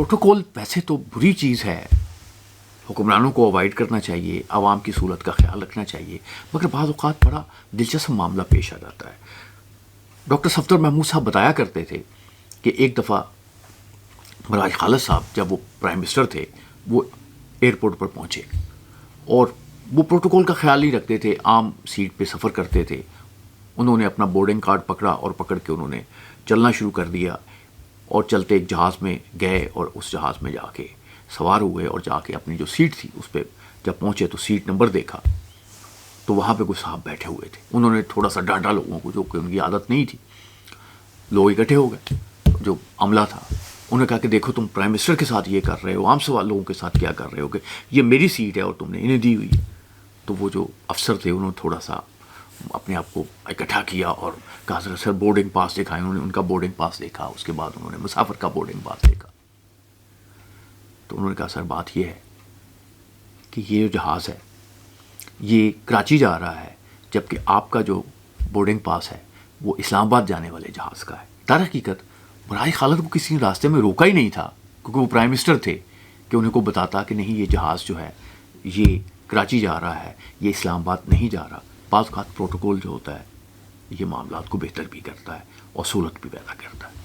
Protocol ویسے تو بری چیز ہے، حکمرانوں کو اوائڈ کرنا چاہیے، عوام کی سہولت کا خیال رکھنا چاہیے، مگر بعض اوقات بڑا دلچسپ معاملہ پیش آ جاتا ہے۔ ڈاکٹر صفدر محمود صاحب بتایا کرتے تھے کہ ایک دفعہ مراج خالد صاحب جب وہ پرائم منسٹر تھے، وہ ایئرپورٹ پر پہنچے اور وہ پروٹوکول کا خیال نہیں رکھتے تھے، عام سیٹ پہ سفر کرتے تھے۔ انہوں نے اپنا بورڈنگ کارڈ پکڑا اور پکڑ کے انہوں نے چلنا شروع کر دیا، اور چلتے ایک جہاز میں گئے اور اس جہاز میں جا کے سوار ہوئے اور جا کے اپنی جو سیٹ تھی اس پہ جب پہنچے تو سیٹ نمبر دیکھا تو وہاں پہ کوئی صاحب بیٹھے ہوئے تھے۔ انہوں نے تھوڑا سا ڈانٹا لوگوں کو، جو کہ ان کی عادت نہیں تھی۔ لوگ اکٹھے ہو گئے، جو عملہ تھا انہوں نے کہا کہ دیکھو تم پرائم منسٹر کے ساتھ یہ کر رہے ہو، عام سوال لوگوں کے ساتھ کیا کر رہے ہو، کہ یہ میری سیٹ ہے اور تم نے انہیں دی ہوئی ہے۔ تو وہ جو افسر تھے انہوں نے تھوڑا سا اپنے آپ کو اکٹھا کیا اور کہا سر بورڈنگ پاس دکھائیں۔ انہوں نے ان کا بورڈنگ پاس دیکھا، اس کے بعد انہوں نے مسافر کا بورڈنگ پاس دیکھا۔ تو انہوں نے کہا سر بات یہ ہے کہ یہ جو جہاز ہے یہ کراچی جا رہا ہے، جبکہ آپ کا جو بورڈنگ پاس ہے وہ اسلام آباد جانے والے جہاز کا ہے۔ در حقیقت مراج خالد کو کسی نے راستے میں روکا ہی نہیں تھا، کیونکہ وہ پرائم منسٹر تھے، کہ انہیں کو بتاتا کہ نہیں یہ جہاز جو ہے یہ کراچی جا رہا ہے، یہ اسلام آباد نہیں جا رہا۔ بعض اوقات پروٹوکول جو ہوتا ہے یہ معاملات کو بہتر بھی کرتا ہے اور سہولت بھی پیدا کرتا ہے۔